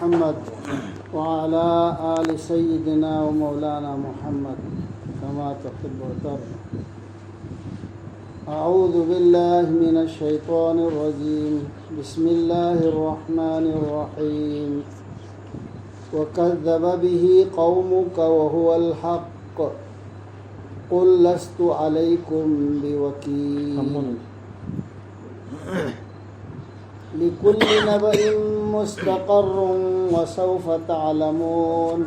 محمد وعلى آل سيدنا ومولانا محمد كما تحب وترضى. أعوذ بالله من الشيطان الرجيم. بسم الله الرحمن الرحيم. وكذب به قومك وهو الحق قل لست عليكم بوكيل. لكل نبأ مستقر وسوف تعلمون.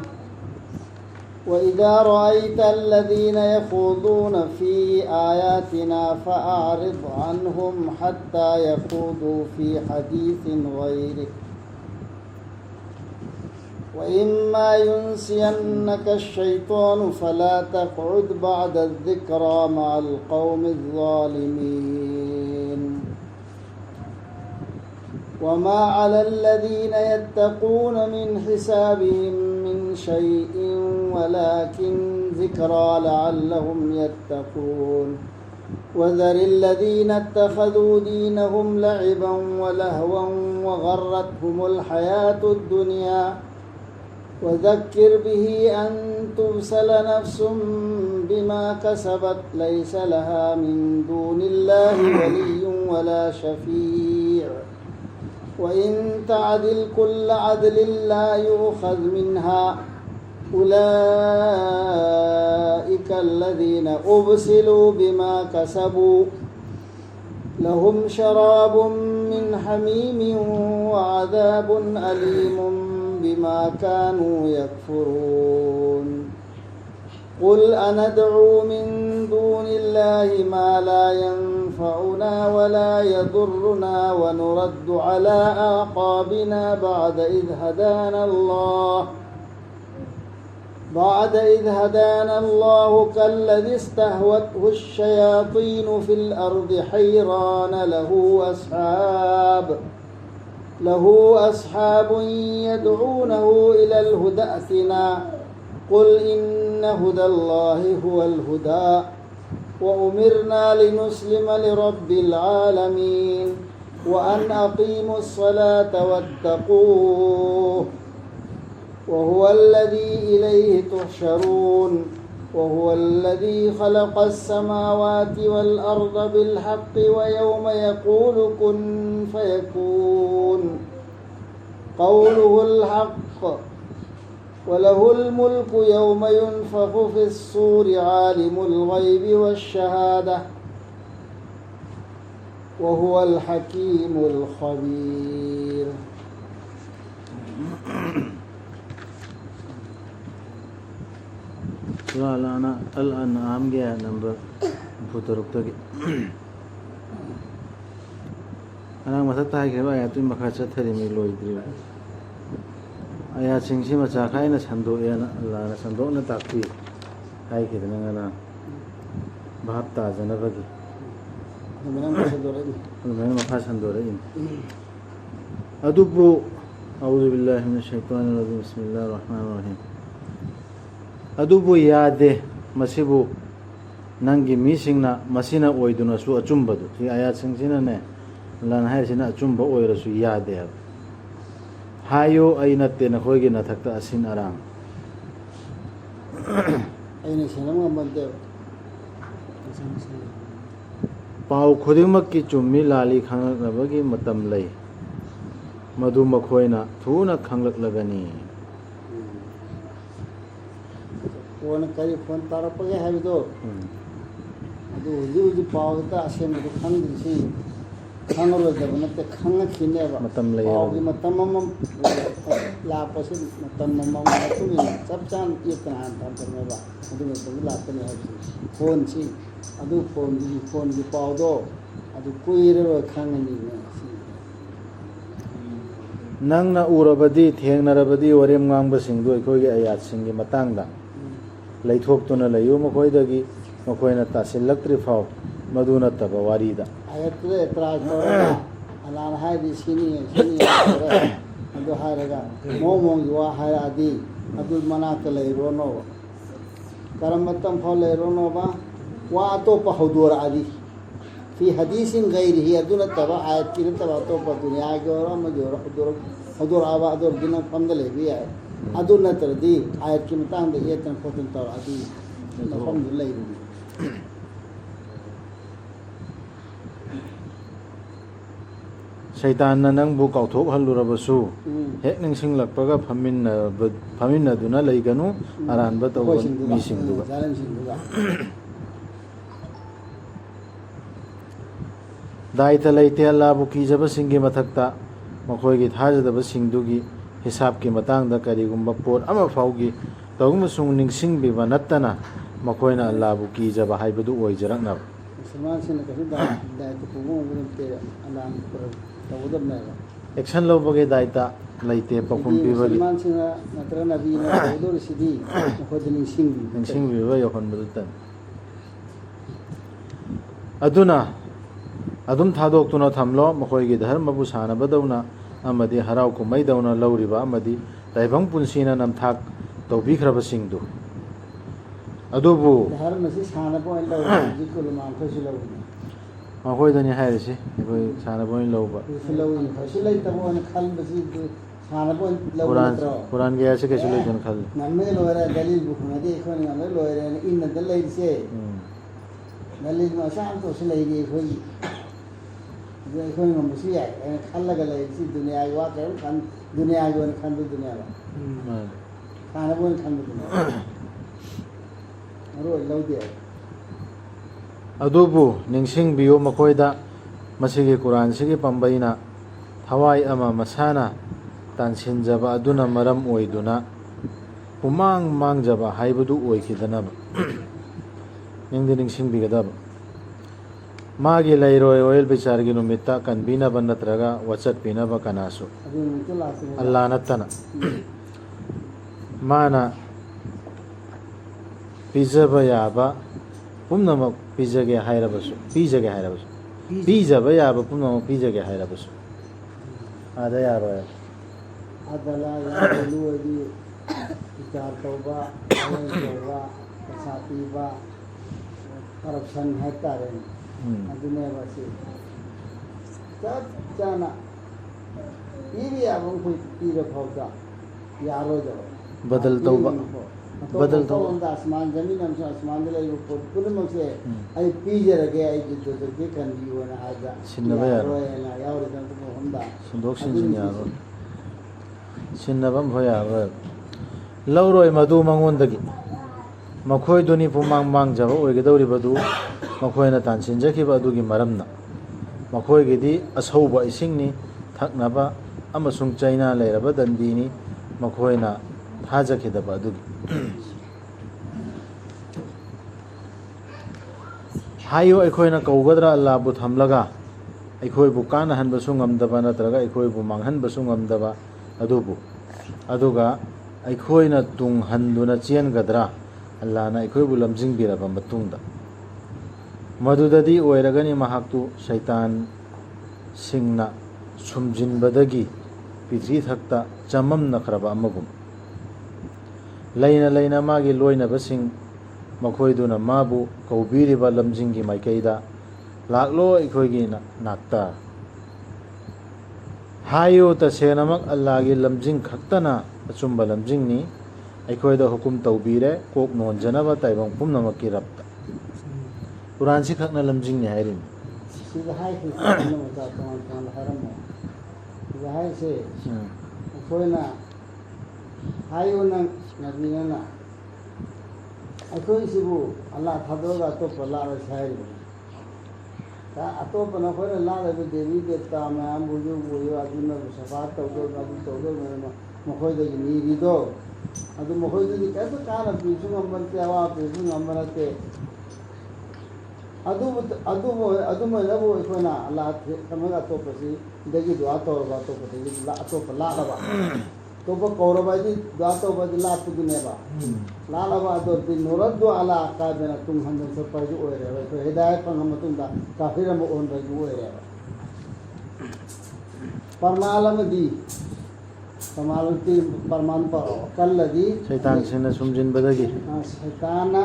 وإذا رأيت الذين يخوضون في آياتنا فأعرض عنهم حتى يخوضوا في حديث غيره. وإما ينسينك الشيطان فلا تقعد بعد الذكرى مع القوم الظالمين. وما على الذين يتقون من حسابهم من شيء ولكن ذكرى لعلهم يتقون. وذر الذين اتخذوا دينهم لعبا ولهوا وغرتهم الحياة الدنيا وذكر به أن تبسل نفس بما كسبت ليس لها من دون الله ولي ولا شفيع. وإن تعدل كل عدل لا يؤخذ منها. أولئك الذين أبسلوا بما كسبوا لهم شراب من حميم وعذاب أليم بما كانوا يكفرون. قل أندعو من دون الله ما لا ينفعنا ولا يضرنا ونرد على أعقابنا بعد إذ هدانا الله كالذي استهوته الشياطين في الأرض حيران له أصحاب يدعونه إلى الهدى ائتنا. قل إن هدى الله هو الهدى وأمرنا لنسلم لرب العالمين وأن أقيموا الصلاة واتقوه وهو الذي إليه تحشرون. وهو الذي خلق السماوات والأرض بالحق ويوم يقول كن فيكون قوله الحق وله الملك يوم ينفخ في الصور عالم الغيب والشهادة وهو الحكيم الخبير. الأنعام جاء نمبر فتركتك أنا مثلا هاي كذا آيات مخاطر ثري ميلو يدري آيات سينسي مشاكاينا سندو يانا الله سندو نتاكي هاي كذا نعنا بحب تازنا بقي من مخاطر سندورين أدوبو أعوذ بالله من الشيطان الرجيم بسم الله الرحمن الرحيم. أدوبو ياده مسيبو نانجي ميسيننا مسينا أويدونا سو أجمبدو في آيات سينسينا نه لان هاي سينا أجمب أويرسو ياده هايو أي نتة نخويجي نتحت أسين أرام أين سينما مبدأ पाव खुदिमक की चुम्मी लाली खंगलबगी मतम लई मधु मखोइना थूना खंगलगनी फोन करी फोन तारपगे हाबिदो अदु हुजु पावता असेम दु खंगदिसी खंगरोदब नते खंगखिनेबा मतम लई पावगी मतम मम लापसे मतम मम तुमि सबचान इतना तारमेबा अदु मतम लापने हाबिसी फोन सी अदु फोन की पावदो अदु कुइरो खंगनी ने नंगना उरबदी थेंगनरबदी वरेम ngangbasingdu अखोइगे आयातसिंगी मतंगदा लैथोक्तुना लयु मखोइदगी मखोइना तासिलक्त्रि फाव मधुना तब वारीदा आयतले एतराज तोरा अलान हाइदि सिनी अदु हायरगा मोमोंगी वा हायरादी अदु मनाक लैरोनो करम मतम फाव लैरोनो बा वा अतोपा हौदोर आदि في حديث غيره أدنى تبع آيات كده تبع توبة الدنيا جورا مجورا حضور ꯍꯧꯗꯣꯔꯛꯑꯕ ꯑꯗꯨꯔꯗꯤ ꯅꯪ ꯐꯝꯗ ꯂꯩꯕ ꯌꯥꯏ ꯑꯗꯨ ꯅꯠꯇ꯭ꯔꯗꯤ ꯑꯥꯌꯠꯀꯤ ꯃꯇꯥꯡꯗ ꯌꯦꯠꯇꯅ ꯈꯣꯠꯇꯅ ꯇꯧꯔꯛꯑꯗꯤ ꯃꯐꯝꯗꯨ ꯂꯩꯕꯅꯤ ꯁꯩꯇꯥꯟꯅ ꯅꯪꯕꯨ ꯀꯥꯎꯊꯣꯛꯍꯜꯂꯨꯔꯕꯁꯨ ꯍꯦꯛ ꯅꯤꯡꯁꯤꯡꯂꯛꯄꯒ ꯐꯝꯃꯤꯟꯅꯗꯨꯅ ꯂꯩꯒꯅꯨ ꯑꯔꯥꯟꯕ ꯇꯧꯕ ꯃꯤꯁꯤꯡꯗꯨꯒ ꯖꯥꯂꯤꯝꯁꯤꯡꯗꯨꯒ ꯗꯥꯏꯇ ꯂꯩꯇꯦ ꯑꯜꯂꯥꯕꯨ ꯀꯤꯖꯕꯁꯤꯡꯒꯤ ꯃꯊꯛꯇ ꯃꯈꯣꯏꯒꯤ ꯊꯥꯖꯗꯕꯁꯤꯡꯗꯨꯒꯤ ꯍꯤꯁꯥꯕꯀꯤ ꯃꯇꯥꯡꯗ ꯀꯔꯤꯒꯨꯝꯕ ꯄꯣꯠ ꯑꯃ ꯐꯥꯎꯒꯤ ꯇꯧꯒꯨꯝꯕꯁꯨꯡ ꯅꯤꯡꯁꯤꯡꯕꯤꯕ ꯅꯠꯇꯅ ꯃꯈꯣꯏꯅ ꯑꯜꯂꯥꯕꯨ ꯀꯤꯖꯕ ꯍꯥꯏꯕꯗꯨ ꯑꯣꯏꯖꯔꯛꯅꯕ ꯃꯨꯁꯜꯃꯥꯟꯁꯤꯡꯅ ꯀꯩꯁꯨ ꯗꯥꯏꯇ ꯄꯨꯕ ꯉꯝꯕ ꯅꯠꯇꯦ ꯑꯜꯂꯥꯍꯅ ꯇꯧꯒꯗꯕꯅꯦꯕ ꯑꯦꯛꯁꯟ ꯂꯧꯕꯒꯤ ꯗꯥꯏꯇ ꯂꯩꯇꯦ ꯄꯥꯎꯈꯨꯝ ꯄꯤꯕꯒꯤ ꯃꯨꯁꯜꯃꯥꯟꯁꯤꯡꯅ ꯅꯠꯇ꯭ꯔꯒ ꯅꯕꯤꯅ ꯇꯧꯗꯧꯔꯤꯁꯤꯗꯤ ꯃꯈꯣꯏꯗ ꯅꯤꯡꯁꯤꯡꯕꯤꯕ ꯌꯧꯍꯟꯕꯗꯨꯇꯅꯤ ꯑꯗꯨꯅ ꯑꯗꯨꯝ ꯊꯥꯗꯣꯛꯇꯨꯅ ꯊꯝꯂꯣ ꯃꯈꯣꯏꯒꯤ ꯙꯔꯃꯕꯨ ꯁꯥꯟꯅꯕꯗꯧꯅ ꯑꯃꯗꯤ ꯍꯔꯥꯎ ꯀꯨꯝꯍꯩꯗꯧꯅ ꯂꯧꯔꯤꯕ ꯑꯃꯗꯤ ꯇꯥꯏꯕꯪ ꯄꯨꯟꯁꯤꯅ ꯅꯝꯊꯥꯛ ꯇꯧꯕꯤꯈ꯭ꯔꯕꯁꯤꯡꯗꯨ ꯑꯗꯨꯕꯨ ꯙꯔꯃꯁꯤ ꯁꯥꯟꯅꯕ ꯑꯣꯏꯅ ꯂꯧꯔꯤ ꯍꯧꯖꯤꯛ ꯀꯨꯂꯃꯥꯈꯣꯏꯁꯨ ꯂꯧꯔꯤ ꯃꯈꯣꯏꯗꯅꯤ ꯍꯥꯏꯔꯤꯁꯤ ꯑꯩꯈꯣꯏ ꯁꯥꯟꯅꯕ ꯑꯣꯏꯅ ꯂꯧꯕ ꯀꯩꯁꯨ ꯂꯧꯏ ꯀꯩꯁꯨ ꯂꯩꯇꯕ ꯑꯣꯏꯅ ꯈꯟꯕꯁꯤ ꯁꯥꯟꯅꯕ ꯑꯣꯏꯅ ꯂꯧꯕ ꯅꯠꯇ꯭ꯔꯣ ꯀꯨꯔꯥꯟꯒꯤ ꯑꯁꯤ ꯀꯩꯁꯨ ꯂꯩꯇꯅ ꯈꯜꯂꯤ ꯉꯝꯃꯦ ꯂꯣꯏꯔꯦ ꯗꯂꯤꯜꯕꯨ ꯈꯪꯉꯗꯤ ꯑꯩꯈꯣꯏꯅ ꯉꯝꯃꯦ ꯂꯣꯏꯔꯦꯅ ꯏꯟꯅꯗ ꯂꯩꯔꯤꯁꯦ ꯗꯂꯤꯜ ꯃꯆꯥ ꯑꯃꯇꯁꯨ ꯂꯩꯔꯤ ꯑꯩꯈꯣꯏꯒꯤ ꯑꯗꯨ ꯑꯩꯈꯣꯏ ꯉꯝꯕꯁꯨ ꯌꯥꯏ ꯑꯩꯅ ꯈꯜꯂꯒ ꯂꯩꯔꯤꯁꯤ ꯗꯨꯅꯤꯌꯥꯒꯤ ꯋꯥ ꯀꯔꯤꯝ ꯗꯨꯅꯤꯌꯥꯒꯤ ꯑꯣꯏꯅ ꯈꯟꯕꯗꯨꯅꯦꯕ ꯁꯥꯟꯅꯕ ꯑꯣꯏꯅ ꯈꯟꯕꯗꯨꯅꯦꯕ ꯃꯔꯨ ꯑꯣꯏꯅ ꯂꯧꯗꯦꯕ ꯑꯗꯨꯕꯨ ꯅꯤꯡꯁꯤꯡꯕꯤꯌꯨ ꯃꯈꯣꯏꯗ ꯃꯁꯤꯒꯤ ꯀꯨꯔꯥꯟꯁꯤꯒꯤ ꯄꯥꯝꯕꯩꯅ ꯊꯋꯥꯏ ꯑꯃ ꯃꯁꯥꯅ ꯇꯥꯟꯁꯤꯟꯖꯕ ꯑꯗꯨꯅ ꯃꯔꯝ ꯑꯣꯏꯗꯨꯅ ꯄꯨꯃꯥꯡ ꯃꯥꯡꯖꯕ ꯍꯥꯏꯕꯗꯨ ꯑꯣꯏꯈꯤꯗꯅꯕ ꯅꯤꯡꯗꯤ ꯅꯤꯡꯁꯤꯡꯕꯤꯒꯗꯕ ꯃꯥꯒꯤ ꯂꯩꯔꯣꯏ ꯑꯣꯏꯜ ꯕꯤꯆꯥꯔꯒꯤ ꯅꯨꯃꯤꯠꯇ ꯀꯟꯕꯤꯅꯕ ꯅꯠꯇ꯭ꯔꯒ ꯋꯥꯆꯠꯄꯤꯅꯕ ꯀꯅꯥꯁꯨ ꯑꯜꯂꯥ ꯅꯠꯇꯅ ꯃꯥꯅ ꯄꯤꯖꯕ ꯌꯥꯕ ꯄꯨꯝꯅꯃꯛ ꯄꯤꯖꯕ ꯌꯥꯕ ꯄꯨꯝꯅꯃꯛ ꯄꯤꯖꯒꯦ ꯍꯥꯏꯔꯕꯁꯨ ꯑꯥꯗ ꯌꯥꯔꯣꯏ ꯑꯗ ꯌꯥꯝꯅ ꯑꯣꯏꯗꯤ ꯕꯤꯆꯥꯔ ꯇꯧꯕ ꯋꯥꯌꯦꯜ ꯇꯧꯕ ꯄꯩꯁꯥ ꯄꯤꯕ ꯀꯔꯞꯁꯟ ꯍꯥꯏꯇꯥꯔꯦꯅꯦ ꯑꯗꯨꯅꯦꯕ ꯁꯤ ꯆꯞ ꯆꯥꯅ ꯄꯤꯕ ꯌꯥꯕ ꯑꯩꯈꯣই ꯄꯤꯔ ꯐꯥꯎꯗ ꯌꯥꯔꯣꯏꯗꯕ ꯕꯗꯜ ꯇꯧꯕ ꯕꯗꯜ ꯇꯧꯕ ꯑꯁꯃꯥꯟ ꯖꯃꯤꯟ ꯑꯃꯁꯨꯡ ꯑꯁꯃꯥꯟꯗ ꯂꯩꯕ ꯄꯣꯠ ꯄꯨꯝꯅꯃꯛꯁꯦ ꯑꯩ ꯄꯤꯖꯔꯒꯦ ꯑꯩꯒꯤ ꯗꯨꯗꯒꯤ ꯀꯟꯕꯤꯌꯣꯅ ꯍꯥꯏꯕ ꯁꯤꯟꯅꯕ ꯌꯥꯔꯣꯏ ꯌꯥꯎꯔꯤꯕ ꯃꯐꯝꯗ ꯁꯤꯟꯗꯣꯛ ꯁꯤꯟꯖꯤꯟ ꯌꯥꯔꯣꯏ ꯁꯤꯟꯅꯕ ꯑꯃꯐꯥꯎ ꯌꯥꯔꯣꯏ ꯂꯧꯔꯣꯏ ꯃꯗꯨ ꯃꯉꯣꯟꯗꯒꯤ ꯃꯈꯣꯏꯗꯨꯅꯤ ꯄꯨꯃꯥꯡ ꯃꯥꯡꯖꯕ ꯑꯣꯏꯒꯗꯧꯔꯤꯕꯗꯨ ꯃꯈꯣꯏꯅ ꯇꯥꯟꯁꯤꯟꯖꯈꯤꯕ ꯑꯗꯨꯒꯤ ꯃꯔꯝꯅ ꯃꯈꯣꯏꯒꯤꯗꯤ ꯑꯁꯧꯕ ꯏꯁꯤꯡꯅꯤ ꯊꯛꯅꯕ ꯑꯃꯁꯨꯡ ꯆꯩꯅꯥ ꯂꯩꯔꯕ ꯗꯟꯗꯤꯅꯤ ꯃꯈꯣꯏꯅ ꯊꯥꯖꯈꯤꯗꯕ ꯑꯗꯨꯒꯤ ꯍꯥꯏꯌꯨ ꯑꯩꯈꯣꯏꯅ ꯀꯧꯒꯗ꯭ꯔꯥ ꯑꯜꯂꯥꯕꯨ ꯊꯝꯂꯒ ꯑꯩꯈꯣꯏꯕꯨ ꯀꯥꯟꯅꯍꯟꯕꯁꯨ ꯉꯝꯗꯕ ꯅꯠꯇ꯭ꯔꯒ ꯑꯩꯈꯣꯏꯕꯨ ꯃꯥꯡꯍꯟꯕꯁꯨ ꯉꯝꯗꯕ ꯑꯗꯨꯒ ꯑꯩꯈꯣꯏꯅ ꯇꯨꯡꯍꯟꯗꯨꯅ ꯆꯦꯟꯒꯗ꯭ꯔꯥ ꯑꯜꯂꯥꯍꯅ ꯑꯩꯈꯣꯏꯕꯨ ꯂꯝꯖꯤꯡꯕꯤꯔꯕ ꯃꯇꯨꯡꯗ ꯃꯗꯨꯗꯗꯤ ꯑꯣꯏꯔꯒꯅꯤ ꯃꯍꯥꯛꯇꯨ ꯁꯩꯇꯥꯟꯁꯤꯡꯅ ꯁꯨꯝꯖꯤꯟꯕꯗꯒꯤ ꯄ꯭ꯔꯤꯊꯤꯊꯛꯇ ꯆꯃꯝꯅꯈ꯭ꯔꯕ ꯑꯃꯒꯨꯝ ꯂꯩꯅ ꯂꯩꯅ ꯃꯥꯒꯤ ꯂꯣꯏꯅꯕꯁꯤꯡ ꯃꯈꯣꯏꯗꯨꯅ ꯃꯥꯕꯨ ꯀꯧꯕꯤꯔꯤꯕ ꯂꯝꯖꯤꯡꯒꯤ ꯃꯥꯏꯀꯩꯗ ꯂꯥꯛꯂꯣ ꯑꯩꯈꯣꯏꯒꯤ ꯅꯥꯛꯇ ꯍꯥꯏꯌꯨ ꯇꯁꯦꯡꯅꯃꯛ ꯑꯜꯂꯥꯍꯒꯤ ꯂꯝꯖꯤꯡ ꯈꯛꯇꯅ ꯑꯆꯨꯝꯕ ꯂꯝꯖꯤꯡꯅꯤ ꯑꯩꯈꯣꯏꯗ ꯍꯨꯀꯨꯝ ꯇꯧꯕꯤꯔꯦ ꯀꯣꯛ ꯅꯣꯟꯖꯅꯕ ꯇꯥꯏꯕꯪ ꯄꯨꯝꯅꯃꯛꯀꯤ ꯔꯕꯇ ꯀꯨꯔꯥꯟꯁꯤ ꯈꯛꯅ ꯂꯝꯖꯤꯡꯅꯤ ꯍꯥꯏꯔꯤꯅꯤ ꯁꯤꯗ ꯍꯥꯏꯈ꯭ꯔꯤꯁꯦ ꯇꯣꯉꯥꯟ ꯇꯣꯉꯥꯟꯅ ꯍꯥꯏꯔꯝꯃꯣ ꯁꯤꯗ ꯍꯥꯏꯔꯤꯁꯦ ꯑꯩꯈꯣꯏꯅ ꯍꯥꯏꯌꯨ ꯅꯪ ꯅꯕꯤꯅ ꯑꯩꯈꯣꯏꯁꯤꯕꯨ ꯑꯜꯂꯥ ꯊꯥꯗꯣꯛꯑꯒ ꯑꯇꯣꯞꯄ ꯂꯥꯛꯂꯁꯤ ꯍꯥꯏꯔꯤꯕꯅꯤ ꯑꯇꯣꯞꯄꯅ ꯑꯩꯈꯣꯏꯅ ꯂꯥꯛꯂꯤꯕ ꯗꯦꯕꯤ ꯗꯦꯕꯇꯥ ꯃꯌꯥꯝꯕꯨ ꯌꯨꯕꯨ ꯑꯗꯨꯅꯕꯨ ꯁꯐꯥ ꯇꯧꯗꯧꯅ ꯑꯗꯨ ꯇꯧꯗꯧꯅ ꯃꯈꯣꯏꯗꯒꯤ ꯅꯤꯔꯤꯗꯣ ꯑꯗꯨ ꯃꯈꯣꯏꯗꯗꯤ ꯀꯩꯁꯨ ꯀꯥꯟꯅ ꯄꯤꯕꯁꯨ ꯉꯝꯕ ꯅꯠꯇꯦ ꯑꯋꯥꯕ ꯄꯤꯕꯁꯨ ꯉꯝꯕ ꯅꯠꯇꯦ ꯑꯗꯨꯃꯥꯏꯅꯕꯨ ꯑꯩꯈꯣꯏꯅ ꯑꯜꯂꯥ ꯊꯝꯃꯒ ꯑꯇꯣꯞꯄꯁꯤꯗꯒꯤ ꯗꯨઆ ꯇꯧꯔꯕ ꯑꯇꯣꯞꯄ ꯂꯥꯛꯂꯕ ꯑꯇꯣꯞꯄ ꯀꯧꯔꯕ ꯍꯥꯏꯗꯤ ꯗꯨઆ ꯇꯧꯕꯗꯤ ꯂꯥꯛꯄꯗꯨꯅꯦꯕ ꯂꯥꯛꯂꯕ ꯑꯗꯨꯗꯤ ꯅꯨꯔꯗꯨ ꯑꯂꯥ ꯀꯥꯏꯗꯅ ꯇꯨꯡ ꯍꯟꯗꯅ ꯆꯠꯄ ꯍꯥꯏꯗꯨ ꯑꯣꯏꯔꯦꯕ ꯑꯩꯈꯣꯏ ꯍꯤꯗꯥꯌꯠ ꯐꯪꯉ ꯃꯇꯨꯡꯗ ꯀꯥꯐꯤꯔ ꯑꯃ ꯑꯣꯟꯕ ꯍꯥꯏꯗꯨ ꯑꯣꯏꯔꯦꯕ ꯄꯔꯃꯥꯟ ꯑꯃꯗꯤ ꯄꯔꯃꯥꯟ ꯄꯥꯔꯛꯑꯣ ꯀꯜꯂꯗꯤ ꯁꯩꯇꯥꯟꯁꯤꯡꯅ ꯁꯩꯇꯥꯟꯅ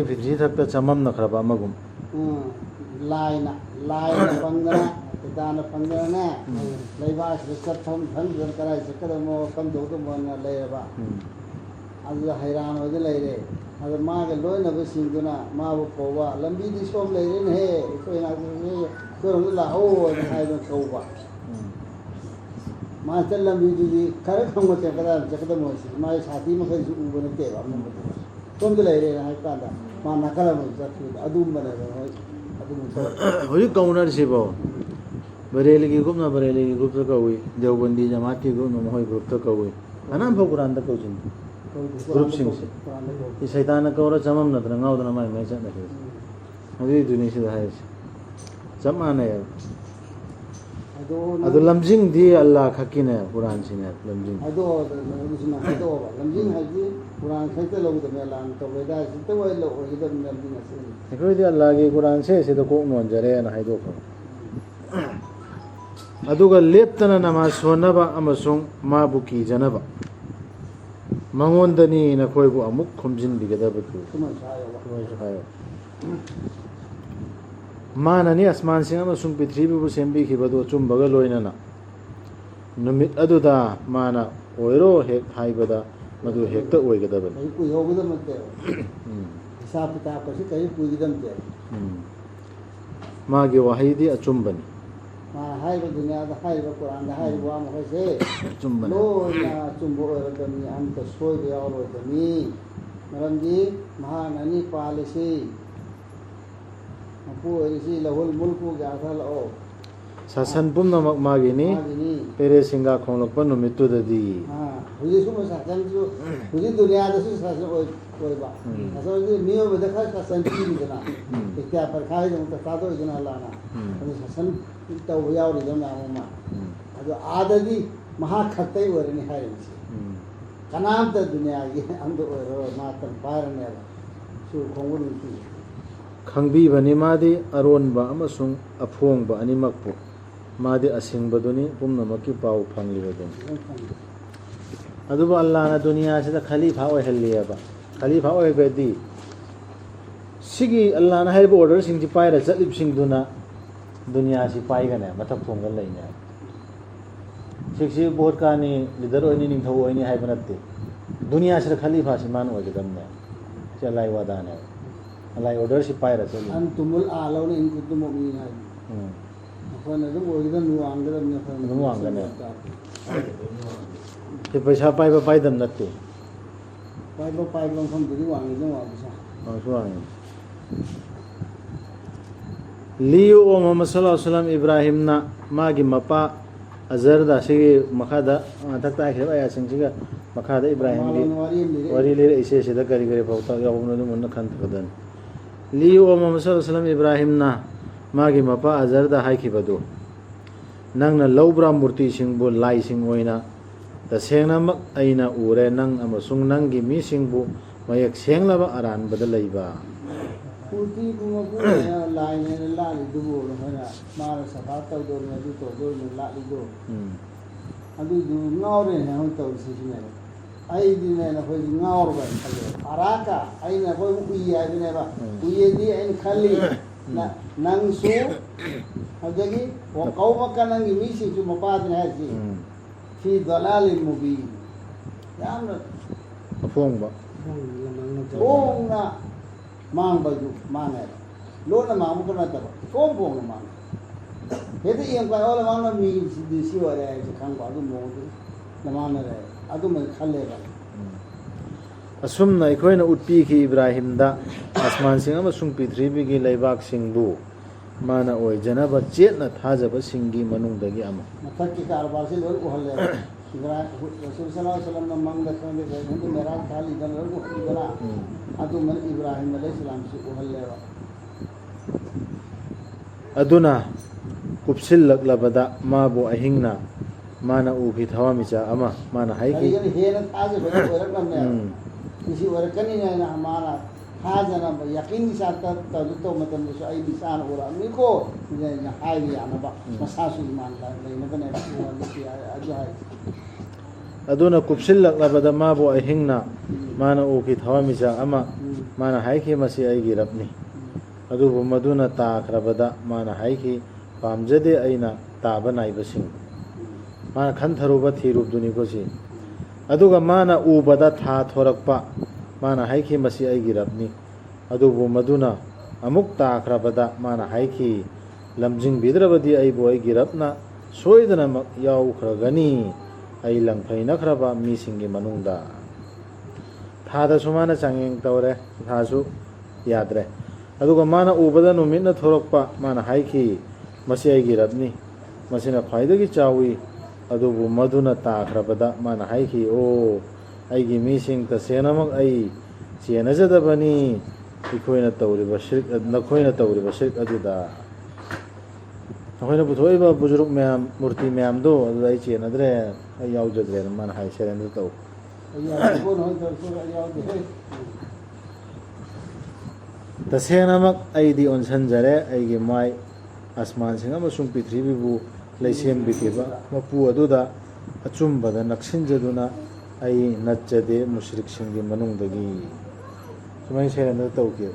ꯄ꯭ꯔꯤꯊꯤꯊꯛꯇ ꯆꯃꯝꯅꯈ꯭ꯔꯕ ꯑꯃꯒꯨꯝ ꯂꯥꯏꯅ ꯄꯪꯗꯅ ꯁꯩꯇꯥꯅ ꯐꯪꯗꯅꯅꯦ ꯂꯩꯕꯥꯛꯁꯤꯗ ꯆꯠꯐꯝ ꯈꯪꯗꯗꯅ ꯀꯗꯥꯏ ꯆꯠꯀꯗꯕꯅꯣ ꯀꯝꯗꯧꯗꯕꯅꯣ ꯂꯩꯔꯕ ꯑꯗꯨꯗ ꯍꯩꯔꯥꯟ ꯑꯣꯏꯗ ꯂꯩꯔꯦ ꯑꯗ ꯃꯥꯒ ꯂꯣꯏꯅꯕꯁꯤꯡꯗꯨꯅ ꯃꯥꯕꯨ ꯀꯧꯕ ꯂꯝꯕꯤꯗꯤ ꯁꯣꯝ ꯂꯩꯔꯦꯅꯦꯍꯦ ꯑꯩꯈꯣꯏ ꯑꯩꯈꯣꯏꯔꯣꯝꯗ ꯂꯥꯛꯍꯧ ꯍꯥꯏꯗꯅ ꯀꯧꯕ ꯃꯥ ꯂꯝꯕꯤꯗꯨꯗꯤ ꯈꯔ ꯈꯪꯕꯠꯇꯦ ꯀꯗꯥꯏ ꯆꯠꯀꯗꯕꯅꯣ ꯃꯥꯒꯤ ꯁꯥꯊꯤ ꯃꯈꯩꯁꯨ ꯎꯕ ꯅꯠꯇꯦꯕ ꯑꯃꯝꯕꯗꯨꯗ ꯁꯣꯝꯗ ꯂꯩꯔꯦꯅ ꯍꯥꯏꯕ ꯀꯥꯟꯗ ꯃꯥ ꯅꯥꯀꯜ ꯑꯃꯗ ꯆꯠꯈꯤꯕꯗ ꯑꯗꯨꯝꯕꯅꯦꯕ ꯍꯣꯏ ꯍꯧꯖꯤꯛ ꯀꯧꯅꯔꯤꯁꯤꯕꯣ ꯕꯔꯦꯂꯤꯒꯤ ꯒ꯭ꯔꯨꯞꯅ ꯕꯔꯦꯂꯤꯒꯤ ꯒ꯭ꯔꯨꯞꯇ ꯀꯧꯏ ꯗꯦওꯕꯟꯗꯤ ꯖꯃꯥꯠꯀꯤ ꯒ꯭ꯔꯨꯞꯅ ꯃꯈꯣꯏ ꯒ꯭ꯔꯨꯞꯇ ꯀꯧꯏ ꯑꯅꯝꯕ ꯀꯨꯔꯥꯟꯗ ꯀꯧꯁꯤꯟ ꯒ꯭ꯔꯨꯞꯁꯤꯡꯁꯦ ꯁꯩꯇꯥꯅ ꯀꯧꯔ ꯆꯃꯝꯅꯗꯅ ꯉꯥꯎꯗꯅ ꯃꯥꯏ ꯃꯥꯏ ꯆꯠꯅꯈꯤꯕ ꯑꯗꯨꯏꯗꯨꯅꯤ ꯁꯤꯗ ꯍꯥꯏꯔꯤꯁꯦ ꯆꯞ ꯃꯥꯟꯅꯩꯕ ꯑꯗꯨ ꯂꯝꯖꯤꯡꯗꯤ ꯑꯜꯂꯥ ꯈꯛꯀꯤꯅꯦ ꯀꯨꯔꯥꯟꯁꯤꯅꯦ ꯂꯝꯖꯤꯡ ꯑꯗꯨꯁꯤꯅ ꯍꯥꯏꯗꯣꯛꯑꯕ ꯂꯝꯖꯤꯡ ꯍꯥꯏꯗꯤ ꯀꯨꯔꯥꯟ ꯈꯛꯇ ꯂꯧꯒꯗꯕꯅꯤ ꯑꯜꯂꯥꯅ ꯇꯧꯕꯗ ꯈꯛꯇ ꯑꯣꯏꯒꯗꯕꯅꯤ ꯂꯝꯖꯤꯡ ꯑꯁꯤꯅꯤ ꯑꯩꯈꯣꯏꯗꯤ ꯑꯜꯂꯥꯒꯤ ꯀꯨꯔꯥꯟꯁꯦ ꯁꯤꯗ ꯀꯣꯛ ꯅꯣꯟꯖꯔꯦꯅ ꯍꯥꯏꯗꯣꯛꯈ꯭ꯔꯕ ꯑꯗꯨꯒ ꯂꯦꯞꯇꯅ ꯅꯃꯥꯖ ꯁꯣꯟꯅꯕ ꯑꯃꯁꯨꯡ ꯃꯥꯕꯨ ꯀꯤꯖꯅꯕ ꯃꯉꯣꯟꯗꯅꯤ ꯅꯈꯣꯏꯕꯨ ꯑꯃꯨꯛ ꯈꯣꯝꯖꯤꯟꯕꯤꯒꯗꯕꯗꯨ ꯁꯨꯃꯥꯏꯅꯁꯨ ꯍꯥꯏꯌꯣ ꯃꯥꯅꯅꯤ ꯑꯁꯃꯥꯟꯁꯤꯡ ꯑꯃꯁꯨꯡ ꯄ꯭ꯔꯤꯊꯤꯕꯤꯕꯨ ꯁꯦꯝꯕꯤꯈꯤꯕꯗꯨ ꯑꯆꯨꯝꯕꯒ ꯂꯣꯏꯅꯅ ꯅꯨꯃꯤꯠ ꯑꯗꯨꯗ ꯃꯥꯅ ꯑꯣꯏꯔꯣ ꯍꯦꯛ ꯍꯥꯏꯕꯗ ꯃꯗꯨ ꯍꯦꯛꯇ ꯑꯣꯏꯒꯗꯕꯅꯤ ꯀꯨꯏꯍꯧꯒꯗꯕ ꯅꯠꯇꯦꯕ ꯍꯤꯁꯥꯕ ꯀꯤꯇꯥꯕꯀꯁꯤ ꯀꯔꯤ ꯀꯨꯏꯒꯗꯕ ꯅꯠꯇꯦꯕ ꯃꯥꯒꯤ ꯋꯥꯍꯩꯗꯤ ꯑꯆꯨꯝꯕꯅꯤ ꯃꯥꯅ ꯍꯥꯏꯔꯤꯕ ꯗꯨꯅꯤꯌꯥꯗ ꯍꯥꯏꯔꯤꯕ ꯀꯨꯔꯥꯟꯗ ꯍꯥꯏꯔꯤꯕ ꯋꯥ ꯃꯈꯩꯁꯦ ꯑꯆꯨꯝꯕꯅꯤ ꯂꯣꯏꯅ ꯑꯆꯨꯝꯕ ꯑꯣꯏꯔꯗꯕꯅꯤ ꯑꯝꯇ ꯁꯣꯏꯕ ꯌꯥꯎꯔꯣꯏꯗꯕꯅꯤ ꯃꯔꯝꯗꯤ ꯃꯍꯥꯛꯅ ꯑꯅꯤ ꯄꯥꯜꯂꯤꯁꯤ ꯃꯄꯨ ꯑꯣꯏꯔꯤꯁꯤ ꯂꯧꯍꯨꯜ ꯃꯨꯜꯀꯨꯒꯤ ꯑꯥꯔꯊ ꯁꯥꯁꯟ ꯄꯨꯝꯅꯃꯛ ꯃꯥꯒꯤꯅꯤ ꯄꯦꯔꯦ ꯁꯤꯡꯒꯥ ꯈꯣꯡꯂꯛꯄ ꯅꯨꯃꯤꯠꯇꯨꯗꯗꯤ ꯍꯧꯖꯤꯛ ꯁꯨꯝꯕ ꯁꯥꯁꯟꯁꯨ ꯍꯧꯖꯤꯛ ꯗꯨꯅꯤꯌꯥꯗꯁꯨ ꯁꯥꯁꯟ ꯑꯣꯏꯕ ꯁꯥꯁꯟꯗꯤ ꯃꯤꯑꯣꯏꯕꯗ ꯈꯔ ꯁꯥꯁꯟ ꯄꯤꯔꯤꯗꯅ ꯏꯈꯇꯤꯌꯥ ꯄꯔꯈꯥꯏꯗꯃꯛꯇ ꯊꯥꯗꯣꯛꯏꯗꯅ ꯑꯜꯂꯥꯅ ꯑꯗꯨ ꯁꯥꯁꯟ ꯇꯧꯕ ꯌꯥꯎꯔꯤꯗꯅ ꯃꯌꯥꯝ ꯑꯃ ꯑꯗꯨ ꯑꯥꯗꯗꯤ ꯃꯍꯥꯛ ꯈꯛꯇꯩ ꯑꯣꯏꯔꯅꯤ ꯍꯥꯏꯔꯤꯕꯁꯤ ꯀꯅꯥꯝꯇ ꯗꯨꯅꯤꯌꯥꯒꯤ ꯑꯝꯇ ꯑꯣꯏꯔꯔꯣꯏ ꯃꯥꯇꯪ ꯄꯥꯏꯔꯅꯦꯕ ꯁꯨ ꯈꯣꯡꯕ ꯅꯨꯃꯤꯠꯇꯨ ꯈꯪꯕꯤꯕꯅꯤ ꯃꯥꯗꯤ ꯑꯔꯣꯟꯕ ꯑꯃꯁꯨꯡ ꯑꯐꯣꯡꯕ ꯑꯅꯤꯃꯛꯄꯨ ꯃꯥꯗꯤ ꯑꯁꯤꯡꯕꯗꯨꯅꯤ ꯄꯨꯝꯅꯃꯛꯀꯤ ꯄꯥꯎ ꯐꯪꯂꯤꯕꯗꯨꯅꯤ ꯑꯗꯨꯕꯨ ꯑꯜꯂꯥꯍꯅ ꯗꯨꯅꯤꯌꯥꯁꯤꯗ ꯈꯂꯤꯐꯥ ꯑꯣꯏꯍꯜꯂꯤꯑꯕ ꯈꯂꯤꯐꯥ ꯑꯣꯏꯕꯗꯤ ꯁꯤꯒꯤ ꯑꯜꯂꯥꯍꯅ ꯍꯥꯏꯔꯤꯕ ꯑꯣꯔꯗꯔꯁꯤꯡꯁꯤ ꯄꯥꯏꯔ ꯆꯠꯂꯤꯕꯁꯤꯡꯗꯨꯅ ꯗꯨꯅꯤꯌꯥꯁꯤ ꯄꯥꯏꯒꯅꯦ ꯃꯊꯛ ꯊꯣꯡꯒ ꯂꯩꯅꯦ ꯁꯤꯛꯁꯤ ꯚꯣꯠ ꯀꯥꯅꯤ ꯂꯤꯗꯔ ꯑꯣꯏꯅꯤ ꯅꯤꯡꯊꯧ ꯑꯣꯏꯅꯤ ꯍꯥꯏꯕ ꯅꯠꯇꯦ ꯗꯨꯅꯤꯌꯥꯁꯤꯗ ꯈꯂꯤꯐꯥꯁꯤ ꯃꯥꯅ ꯑꯣꯏꯒꯗꯕꯅꯦ ꯁꯤ ꯑꯜꯂꯥꯍꯒꯤ ꯋꯥꯗꯥꯅꯦꯕ ꯑꯜꯂꯥꯍꯒꯤ ꯑꯣꯔꯗꯔꯁꯤ ꯄꯥꯏꯔ ꯆꯠꯂꯤ ꯑꯟꯇꯨꯃꯨꯜ ꯑꯥꯂꯧꯅ ꯏꯟ ꯀꯨꯟꯇꯨꯝ ꯃꯨꯑꯃꯤꯅꯤꯟ ꯍꯥꯏ ꯑꯩꯈꯣꯏꯅ ꯑꯗꯨꯝ ꯑꯣꯏꯒꯗꯕꯅꯤ ꯋꯥꯡꯒꯗꯕꯅꯤ ꯑꯗꯨꯝ ꯋꯥꯡꯒꯅꯤ ꯁꯤ ꯄꯩꯁꯥ ꯄꯥꯏꯕ ꯄꯥꯏꯗꯕ ꯅꯠꯇꯦ ꯄꯥꯏꯕ ꯃꯐꯝꯗꯨꯗꯤ ꯋꯥꯡꯉꯤꯗꯅ ꯋꯥꯡꯕꯁꯦ ꯋꯥꯡꯁꯨ ꯋꯥꯡꯉꯤ ꯂꯤꯌꯨ ꯑꯣ ꯃꯨꯍꯝꯃꯗ ꯁꯜꯂꯜꯂꯥꯍꯨ ꯑꯂꯩꯍꯤ ꯋꯁꯜꯂꯝ ꯏꯕ꯭ꯔꯥꯍꯤꯝꯅ ꯃꯥꯒꯤ ꯃꯄꯥ ꯑꯖꯔꯗ ꯁꯤꯒꯤ ꯃꯈꯥꯗ ꯃꯊꯛꯇ ꯍꯥꯏꯈꯤꯕ ꯑꯌꯥꯁꯤꯡꯁꯤꯒ ꯃꯈꯥꯗ ꯏꯕ꯭ꯔꯥꯍꯤꯝꯒꯤ ꯋꯥꯔꯤ ꯂꯤꯔꯛꯏꯁꯦ ꯁꯤꯗ ꯀꯔꯤ ꯀꯔꯤ ꯄꯥꯎꯇꯥꯛ ꯌꯥꯎꯕꯅꯣ ꯑꯗꯨꯝ ꯃꯨꯟꯅ ꯈꯟꯊꯒꯗꯕꯅꯤ ꯂꯤꯌꯨ ꯑꯣ ꯃꯨꯍꯝꯃꯗ ꯁꯜꯂꯜꯂꯥꯍꯨ ꯑꯂꯩꯍꯤ ꯋꯁꯜꯂꯝ ꯏꯕ꯭ꯔꯥꯍꯤꯝꯅ ꯃꯥꯒꯤ ꯃꯄꯥ ꯑꯖꯔꯗ ꯍꯥꯏꯈꯤꯕꯗꯨ ꯅꯪꯅ ꯂꯧꯕ꯭ꯔꯥ ꯃꯨꯔꯇꯤꯁꯤꯡꯕꯨ ꯂꯥꯏꯁꯤꯡ ꯑꯣꯏꯅ ꯇꯁꯦꯡꯅꯃꯛ ꯑꯩꯅ ꯎꯔꯦ ꯅꯪ ꯑꯃꯁꯨꯡ ꯅꯪꯒꯤ ꯃꯤꯁꯤꯡꯕꯨ ꯃꯌꯦꯛ ꯁꯦꯡꯂꯕ ꯑꯔꯥꯟꯕꯗ ꯂꯩꯕ ꯃꯨꯔꯇꯤꯕꯨ ꯃꯄꯨꯅ ꯂꯥꯏꯅꯦꯅ ꯂꯥꯠꯂꯤꯗꯨꯕꯨ ꯑꯩꯈꯣꯏꯅ ꯃꯥꯅ ꯁꯐꯥ ꯇꯧꯗꯧꯔꯤꯅ ꯑꯗꯨ ꯇꯧꯗꯧꯔꯤꯅ ꯂꯥꯠꯂꯤꯗꯣ ꯑꯗꯨꯗꯨ ꯉꯥꯎꯔꯦꯅ ꯑꯩꯈꯣꯏ ꯇꯧꯔꯤꯁꯤꯁꯤꯅꯦꯕ ꯑꯩꯗꯤꯅꯦ ꯑꯩꯈꯣꯏꯗꯤ ꯉꯥꯎꯔꯕ ꯈꯜꯂꯦꯕ ꯑꯔꯥꯀ ꯑꯩꯅ ꯑꯩꯈꯣꯏꯕꯨ ꯎꯏ ꯍꯥꯏꯕꯅꯦꯕ ꯎꯏꯌꯦꯗꯤ ꯑꯩꯅ ꯈꯜꯂꯤ ꯅꯪꯁꯨ ꯑꯗꯒꯤ ꯀꯧꯕꯀ ꯅꯪꯒꯤ ꯃꯤꯁꯤꯡꯁꯨ ꯃꯄꯥꯗꯨꯅꯤ ꯍꯥꯏꯔꯤꯁꯤ ꯐꯤ ꯗꯂꯥꯂꯤ ꯃꯨꯕꯤ ꯌꯥꯝꯅ ꯑꯐꯣꯡꯕ ꯐꯣꯡꯅ ꯃꯥꯡꯕꯗꯨ ꯃꯥꯡꯉꯦꯕ ꯂꯣꯟꯅ ꯃꯥꯡꯕ ꯅꯠꯇꯕ ꯐꯣꯡꯅ ꯃꯥꯡꯉꯦ ꯍꯦꯛꯇ ꯌꯦꯡꯕ ꯑꯣꯜ ꯃꯥꯡꯅ ꯃꯤꯁꯤꯗꯤ ꯁꯤ ꯑꯣꯏꯔꯦ ꯍꯥꯏꯁꯦ ꯈꯪꯕ ꯑꯗꯨ ꯃꯑꯣꯡꯗꯨ ꯂꯃꯥꯟꯅꯔꯦ ꯑꯗꯨꯃꯥꯏꯅ ꯈꯜꯂꯦꯕ ꯑꯁꯨꯝꯅ ꯑꯩꯈꯣꯏꯅ ꯎꯠꯄꯤꯈꯤ ꯏꯕ꯭ꯔꯥꯍꯤꯝꯗ ꯑꯁꯃꯥꯟꯁꯤꯡ ꯑꯃꯁꯨꯡ ꯄ꯭ꯔꯤꯊꯤꯕꯤꯒꯤ ꯂꯩꯕꯥꯛꯁꯤꯡꯕꯨ ꯃꯥꯅ ꯑꯣꯏꯖꯅꯕ ꯆꯦꯠꯅ ꯊꯥꯖꯕꯁꯤꯡꯒꯤ ꯃꯅꯨꯡꯗꯒꯤ ꯑꯃ ꯃꯊꯛꯀꯤ ꯀꯔꯕꯥꯔꯁꯤ ꯂꯣꯏ ꯎꯍꯜꯂꯦꯕ ꯔꯁꯨꯜ ꯁꯜꯂꯜꯂꯥꯍꯨ ꯑꯂꯩꯍꯤ ꯋꯁꯜꯂꯝꯅ ꯃꯪꯗ ꯈꯪꯗꯦ ꯀꯩꯒꯨꯝꯕ ꯃꯦꯔꯥꯖ ꯊꯥꯜꯂꯤꯗꯅ ꯂꯣꯏ ꯎꯍꯜꯂꯤꯗꯅ ꯑꯗꯨꯃꯥꯏꯅ ꯏꯕ꯭ꯔꯥꯍꯤꯝ ꯑꯂꯩꯍꯤꯁꯁꯂꯥꯝꯁꯤ ꯎꯍꯜꯂꯦꯕ ꯑꯗꯨꯅ ꯀꯨꯞꯁꯤꯜꯂꯛꯂꯕꯗ ꯃꯥꯕꯨ ꯑꯍꯤꯡꯅ ꯃꯥꯅ ꯎꯈꯤ ꯊꯋꯥꯟꯃꯤꯆꯥꯛ ꯑꯃ ꯃꯥꯅ ꯍꯥꯏꯈꯤ ꯍꯦꯟꯅ ꯊꯥꯖꯕꯗꯤ ꯑꯣꯏꯔꯛꯅꯕꯅꯦꯕ ꯃꯁꯤ ꯑꯣꯏꯔꯛꯀꯅꯤꯅ ꯃꯥꯅ ꯊꯥꯖꯅꯕ ꯌꯥꯀꯤꯟꯒꯤ ꯆꯥꯛꯇ ꯇꯧꯕ ꯃꯇꯝꯗꯁꯨ ꯑꯩꯗꯤ ꯏꯁꯥꯅ ꯎꯔꯛꯑꯝꯃꯤꯀꯣ ꯑꯩꯅ ꯍꯥꯏꯕ ꯌꯥꯅꯕ ꯃꯁꯥꯁꯨ ꯏꯃꯥꯟ ꯂꯩꯅꯕꯅꯦꯕ ꯑꯗꯨ ꯍꯥꯏ ꯑꯗꯨꯅ ꯀꯨꯞꯁꯤꯜꯂꯛꯂꯕꯗ ꯃꯥꯕꯨ ꯑꯍꯤꯡꯅ ꯃꯥꯅ ꯎꯈꯤ ꯊꯋꯥꯟꯃꯤꯆꯥꯛ ꯑꯃ ꯃꯥꯅ ꯍꯥꯏꯈꯤ ꯃꯁꯤ ꯑꯩꯒꯤ ꯔꯕꯅꯤ ꯑꯗꯨꯕꯨ ꯃꯗꯨꯅ ꯇꯥꯈ꯭ꯔꯕꯗ ꯃꯥꯅ ꯍꯥꯏꯈꯤ ꯄꯥꯝꯖꯗꯦ ꯑꯩꯅ ꯇꯥꯕ ꯅꯥꯏꯕꯁꯤꯡ ꯃꯥꯅ ꯈꯟꯊꯔꯨꯕ ꯊꯤꯔꯨꯕꯗꯨꯅꯤꯀꯣ ꯁꯤ ꯑꯗꯨꯒ ꯃꯥꯅ ꯎꯕꯗ ꯊꯥ ꯊꯣꯔꯛꯄ ꯃꯥꯅ ꯍꯥꯏꯈꯤ ꯃꯁꯤ ꯑꯩꯒꯤ ꯔꯕꯅꯤ ꯑꯗꯨꯕꯨ ꯃꯗꯨꯅ ꯑꯃꯨꯛ ꯇꯥꯈ꯭ꯔꯕꯗ ꯃꯥꯅ ꯍꯥꯏꯈꯤ ꯂꯝꯖꯤꯡꯕꯤꯗ꯭ꯔꯕꯗꯤ ꯑꯩꯕꯨ ꯑꯩꯒꯤ ꯔꯕꯅ ꯁꯣꯏꯗꯅꯃꯛ ꯌꯥꯎꯈ꯭ꯔꯒꯅꯤ ꯑꯩ ꯂꯪꯐꯩꯅꯈ꯭ꯔꯕ ꯃꯤꯁꯤꯡꯒꯤ ꯃꯅꯨꯡꯗ ꯊꯥꯗꯁꯨ ꯃꯥꯅ ꯆꯥꯡꯌꯦꯡ ꯇꯧꯔꯦ ꯊꯥꯁꯨ ꯌꯥꯗ꯭ꯔꯦ ꯑꯗꯨꯒ ꯃꯥꯅ ꯎꯕꯗ ꯅꯨꯃꯤꯠꯅ ꯊꯣꯔꯛꯄ ꯃꯥꯅ ꯍꯥꯏꯈꯤ ꯃꯁꯤ ꯑꯩꯒꯤ ꯔꯕꯅꯤ ꯃꯁꯤꯅ ꯈ꯭ꯋꯥꯏꯗꯒꯤ ꯆꯥꯎꯏ ꯑꯗꯨꯕꯨ ꯃꯗꯨꯅ ꯇꯥꯈ꯭ꯔꯕꯗ ꯃꯥꯅ ꯍꯥꯏꯈꯤ ꯑꯣ ꯑꯩꯒꯤ ꯃꯤꯁꯤꯡ ꯇꯁꯦꯡꯅꯃꯛ ꯑꯩ ꯆꯦꯟꯅꯖꯗꯕꯅꯤ ꯅꯈꯣꯏꯅ ꯇꯧꯔꯤꯕ ꯁꯤꯔꯛ ꯑꯗꯨꯗ ꯅꯈꯣꯏꯅ ꯄꯨꯊꯣꯛꯏꯕ ꯕꯨꯖꯨꯔꯨꯛ ꯃꯌꯥꯝ ꯃꯨꯔꯇꯤ ꯃꯌꯥꯝꯗꯣ ꯑꯗꯨꯗ ꯑꯩ ꯆꯦꯟꯅꯗ꯭ꯔꯦ ꯑꯩ ꯌꯥꯎꯖꯗ꯭ꯔꯦꯅ ꯃꯥꯅ ꯍꯥꯏ ꯁꯦꯔꯦꯟꯗꯔ ꯇꯧ ꯇꯁꯦꯡꯅꯃꯛ ꯑꯩꯗꯤ ꯑꯣꯟꯁꯟꯖꯔꯦ ꯑꯩꯒꯤ ꯃꯥꯏ ꯑꯁꯃꯥꯟꯁꯤꯡ ꯑꯃꯁꯨꯡ ꯄ꯭ꯔꯤꯊꯤꯕꯤꯕꯨ ꯂꯩꯁꯦꯝꯕꯤꯈꯤꯕ ꯃꯄꯨ ꯑꯗꯨꯗ ꯑꯆꯨꯝꯕꯗ ꯅꯛꯁꯤꯟꯖꯗꯨꯅ ꯑꯩ ꯅꯠꯆꯗꯦ ꯃꯨꯁ꯭ꯔꯤꯛꯁꯤꯡꯒꯤ ꯃꯅꯨꯡꯗꯒꯤ ꯁꯨꯃꯥꯏꯅ ꯁꯦꯔꯦꯟꯗꯔ ꯇꯧꯈꯤ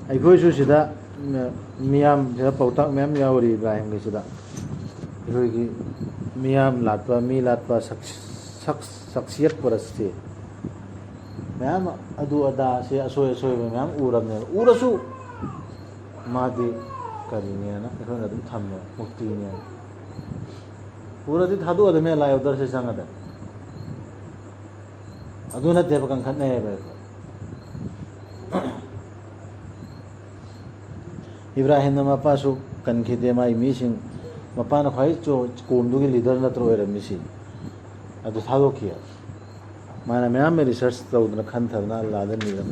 ꯑꯩꯈꯣꯏꯁꯨ ꯁꯤꯗ ꯃꯤꯌꯥꯝ ꯁꯤꯗ ꯄꯥꯎꯇꯥꯛ ꯃꯌꯥꯝ ꯌꯥꯎꯔꯤ ꯏꯕ꯭ꯔꯥꯍꯤꯝꯒꯤꯁꯤꯗ ꯑꯩꯈꯣꯏꯒꯤ ꯃꯤꯌꯥꯝ ꯂꯥꯠꯄ ꯃꯤ ꯂꯥꯠꯄ ꯁꯛꯁꯤꯌꯠ ꯄꯔꯁꯁꯦ ꯃꯌꯥꯝ ꯑꯗꯨ ꯑꯗꯥ ꯁꯤ ꯑꯁꯣꯏ ꯑꯁꯣꯏꯕ ꯃꯌꯥꯝ ꯎꯔꯕꯅꯦꯕ ꯎꯔꯁꯨ ꯃꯥꯗꯤ ꯀꯔꯤꯅꯦꯅ ꯑꯩꯈꯣꯏꯅ ꯑꯗꯨꯝ ꯊꯝꯃꯦ ꯃꯨꯛꯇꯤꯅꯦꯅ ꯎꯔꯗꯤ ꯊꯥꯗꯣꯛꯑꯗꯃꯦ ꯂꯥꯏ ꯑꯣꯗꯔꯁꯦ ꯆꯪꯉꯗ ꯑꯗꯨ ꯅꯠꯇꯦꯕ ꯀꯟꯈꯠꯅꯩꯌꯦꯕ ꯑꯩꯈꯣꯏ ꯏꯕ꯭ꯔꯥꯍꯤꯝꯅ ꯃꯄꯥꯁꯨ ꯀꯟꯈꯤꯗꯦ ꯃꯥꯒꯤ ꯃꯤꯁꯤꯡ ꯃꯄꯥꯅ ꯈ꯭ꯋꯥꯏ ꯀꯣꯝꯗꯨꯒꯤ ꯂꯤꯗꯔ ꯅꯠꯇ꯭ꯔ ꯑꯣꯏꯔꯝꯃꯤꯁꯤ ꯑꯗꯨ ꯊꯥꯗꯣꯛꯈꯤ ꯃꯥꯅ ꯃꯌꯥꯝ ꯔꯤꯁꯔꯁ ꯇꯧꯗꯅ ꯈꯟꯊꯗꯅ ꯑꯜꯂꯥꯗ ꯅꯤꯔꯝ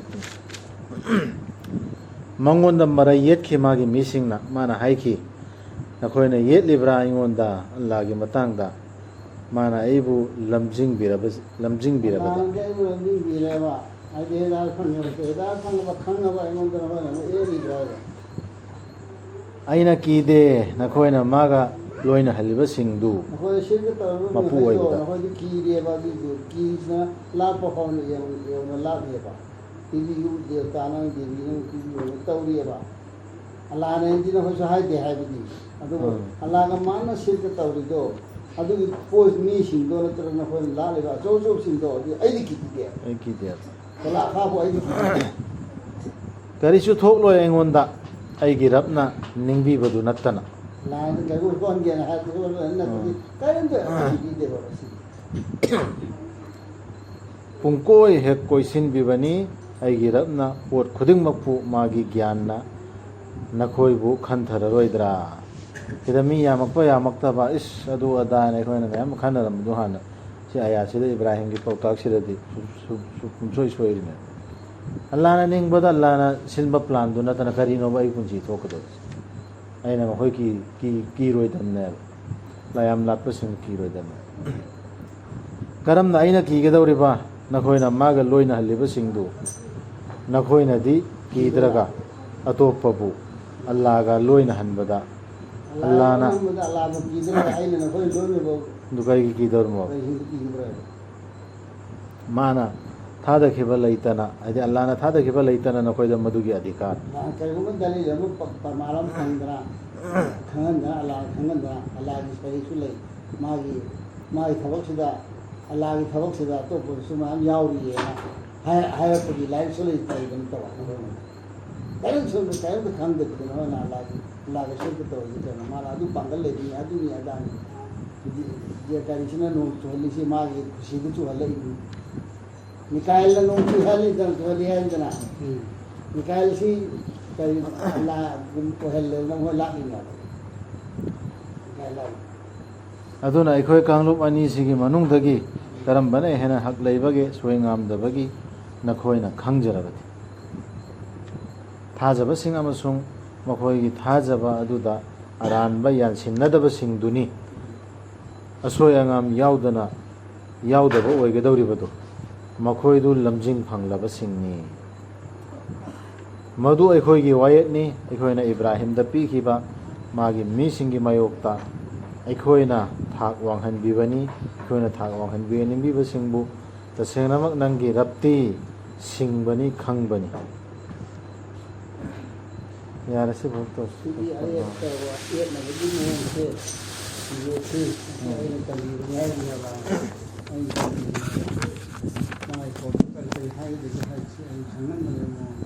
ꯃꯉꯣꯟꯗ ꯃꯔꯩ ꯌꯦꯠꯈꯤ ꯃꯥꯒꯤ ꯃꯤꯁꯤꯡꯅ ꯃꯥꯅ ꯍꯥꯏꯈꯤ ꯅꯈꯣꯏꯅ ꯌꯦꯠꯂꯤꯕ꯭ꯔꯥ ꯑꯩꯉꯣꯟꯗ ꯑꯜꯂꯥꯒꯤ ꯃꯇꯥꯡꯗ ꯃꯥꯅ ꯑꯩꯕꯨ ꯂꯝꯖꯤꯡꯕꯤꯔꯕꯗ ꯑꯩꯅ ꯀꯤꯗꯦ ꯅꯈꯣꯏꯅ ꯃꯥꯒ ꯂꯣꯏꯅꯍꯜꯂꯤꯕꯁꯤꯡꯗꯨ ꯃꯄꯨ ꯑꯣꯏꯕꯗ ꯇꯧꯔꯤꯑꯕ ꯑꯜꯂꯥꯅ ꯍꯥꯏꯗꯤ ꯅꯈꯣꯏꯁꯨ ꯍꯥꯏꯗꯦ ꯍꯥꯏꯕꯗꯤ ꯑꯗꯨꯕꯨ ꯑꯜꯂꯥꯒ ꯃꯥꯅ ꯁꯤꯔꯀ ꯇꯧꯔꯤꯗꯣ ꯑꯗꯨꯒꯤ ꯄꯣꯠ ꯃꯤꯁꯤꯡꯗꯣ ꯅꯠꯇ꯭ꯔꯒ ꯅꯈꯣꯏꯅ ꯂꯥꯛꯂꯤꯕ ꯑꯆꯧ ꯑꯆꯧꯕꯁꯤꯡꯗꯣ ꯑꯗꯨ ꯑꯩꯗꯤ ꯀꯤꯗꯦ ꯑꯩ ꯀꯤꯗꯦ ꯈꯥꯕꯨ ꯑꯩꯗꯤ ꯀꯔꯤꯁꯨ ꯊꯣꯛꯂꯣꯏ ꯑꯩꯉꯣꯟꯗ ꯑꯩꯒꯤ ꯔꯕꯅ ꯅꯤꯡꯕꯤꯕꯗꯨ ꯅꯠꯇꯅ ꯄꯨꯡꯀꯣꯏ ꯍꯦꯛ ꯀꯣꯏꯁꯤꯟꯕꯤꯕꯅꯤ ꯑꯩꯒꯤ ꯔꯕꯅ ꯄꯣꯠ ꯈꯨꯗꯤꯡꯃꯛꯄꯨ ꯃꯥꯒꯤ ꯒ꯭ꯌꯥꯟꯅ ꯅꯈꯣꯏꯕꯨ ꯈꯟꯊꯔꯔꯣꯏꯗ꯭ꯔꯥ ꯁꯤꯗ ꯃꯤ ꯌꯥꯝꯃꯛꯄ ꯌꯥꯝꯃꯛꯇꯕ ꯏꯁ ꯑꯗꯨ ꯑꯗꯥꯅ ꯑꯩꯈꯣꯏꯅ ꯃꯌꯥꯝ ꯈꯟꯅꯔꯝꯕꯗꯣ ꯍꯥꯟꯅ ꯁꯤ ꯑꯌꯥꯁꯤꯗ ꯏꯕ꯭ꯔꯥꯍꯤꯝꯒꯤ ꯄꯥꯎꯇꯥꯛꯁꯤꯗꯗꯤ ꯄꯨꯡꯁꯣꯏ ꯁꯣꯏꯔꯤꯅꯦ ꯑꯜꯂꯥꯅ ꯅꯤꯡꯕꯗ ꯑꯜꯂꯥꯅ ꯁꯤꯟꯕ ꯄ꯭ꯂꯥꯟꯗꯨ ꯅꯠꯇꯅ ꯀꯔꯤꯅꯣꯕ ꯑꯩ ꯄꯨꯟꯁꯤ ꯊꯣꯛꯀꯗꯧꯔꯤꯁꯦ ꯑꯩꯅ ꯃꯈꯣꯏ ꯀꯤꯔꯣꯏꯗꯕꯅꯦꯕ ꯂꯥꯏꯌꯥꯝ ꯂꯥꯠꯄꯁꯤꯡ ꯀꯤꯔꯣꯏꯗꯕꯅꯦ ꯀꯔꯝꯅ ꯑꯩꯅ ꯀꯤꯒꯗꯧꯔꯤꯕ ꯅꯈꯣꯏꯅ ꯃꯥꯒ ꯂꯣꯏꯅꯍꯜꯂꯤꯕꯁꯤꯡꯗꯨ ꯅꯈꯣꯏꯅꯗꯤ ꯀꯤꯗ꯭ꯔꯒ ꯑꯇꯣꯞꯄꯕꯨ ꯑꯜꯂꯥꯒ ꯂꯣꯏꯅꯍꯟꯕꯗ ꯑꯜꯂꯥꯅ ꯑꯗꯨ ꯀꯔꯤꯒꯤ ꯀꯤꯗꯧꯔꯤꯃꯣ ꯃꯥꯅ ꯊꯥꯗꯈꯤꯕ ꯂꯩꯇꯅ ꯍꯥꯏꯗꯤ ꯑꯜꯂꯥꯅ ꯊꯥꯗꯈꯤꯕ ꯂꯩꯇꯅ ꯅꯈꯣꯏꯗ ꯃꯗꯨꯒꯤ ꯑꯙꯤꯀꯥꯔ ꯀꯔꯤꯒꯨꯝꯕ ꯗꯂꯤꯜ ꯑꯃ ꯄꯔꯃꯥꯟ ꯐꯪꯗꯅ ꯈꯪꯍꯟꯗꯅ ꯑꯜꯂꯥ ꯈꯪꯍꯟꯗꯅ ꯑꯜꯂꯥꯒꯤ ꯁꯔꯤꯛꯁꯨ ꯂꯩ मागी थबकसिदा अल्लाह की थबकसिदा अतोपसु मयम याउरियेना हायरपगी लाइफ सोले ताइबन तवा कयन सोल कयन खंग देना ना अल्लाह के शुभ तो इतना माला अदु पंगल ले दी अदु नि अदानी जे करिसना नो चोली से मागी खुशी को चोले निकायल नो चोली दन चोली है जना निकायल सी करी अल्लाह गुम को हेले नो लागिना ꯑꯗꯨꯅ ꯑꯩꯈꯣꯏ ꯀꯥꯡꯂꯨꯞ ꯑꯅꯤꯁꯤꯒꯤ ꯃꯅꯨꯡꯗꯒꯤ ꯀꯔꯝꯕꯅ ꯍꯦꯟꯅ ꯍꯛ ꯂꯩꯕꯒꯦ ꯁꯣꯏꯉꯥꯝꯗꯕꯒꯤ ꯅꯈꯣꯏꯅ ꯈꯪꯖꯔꯕꯗꯤ ꯊꯥꯖꯕꯁꯤꯡ ꯑꯃꯁꯨꯡ ꯃꯈꯣꯏꯒꯤ ꯊꯥꯖꯕ ꯑꯗꯨꯗ ꯑꯔꯥꯟꯕ ꯌꯥꯟꯁꯤꯟꯅꯗꯕꯁꯤꯡꯗꯨꯅꯤ ꯑꯁꯣꯏ ꯑꯉꯥꯝ ꯌꯥꯎꯗꯕ ꯑꯣꯏꯒꯗꯧꯔꯤꯕꯗꯨ ꯃꯈꯣꯏꯗꯨ ꯂꯝꯖꯤꯡ ꯐꯪꯂꯕꯁꯤꯡꯅꯤ ꯃꯗꯨ ꯑꯩꯈꯣꯏꯒꯤ ꯋꯥꯌꯦꯠꯅꯤ ꯑꯩꯈꯣꯏꯅ ꯏꯕ꯭ꯔꯥꯍꯤꯝꯗ ꯄꯤꯈꯤꯕ ꯃꯥꯒꯤ ꯃꯤꯁꯤꯡꯒꯤ ꯃꯥꯌꯣꯛꯇ ꯑꯩꯈꯣꯏꯅ ꯊꯥꯛ ꯋꯥꯡꯍꯟꯕꯤꯕꯅꯤ ꯑꯩꯈꯣꯏꯅ ꯊꯥꯛ ꯋꯥꯡꯍꯟꯕꯤꯅꯤꯡꯕꯤꯕꯁꯤꯡꯕꯨ ꯇꯁꯦꯡꯅꯃꯛ ꯅꯪꯒꯤ ꯔꯕꯇꯤ ꯁꯤꯡꯕꯅꯤ ꯈꯪꯕꯅꯤ यार से बहुत तो ꯁꯤꯗꯤ ꯑꯌꯦꯠꯄ ꯌꯦꯠꯅꯕꯒꯤ ꯃꯑꯣꯡꯁꯦ ꯌꯦꯠꯁꯤ ꯑꯩꯅ ꯀꯔꯤꯕꯅꯤ ꯍꯥꯏꯕꯅꯦꯕ ꯑꯩ ꯃꯥꯏ ꯀꯔꯤ ꯀꯔꯤ ꯍꯥꯏꯒꯗꯒꯦ ꯍꯥꯏꯕꯁꯤ ꯑꯩ ꯈꯪꯍꯟꯕꯒꯤ ꯃꯑꯣꯡ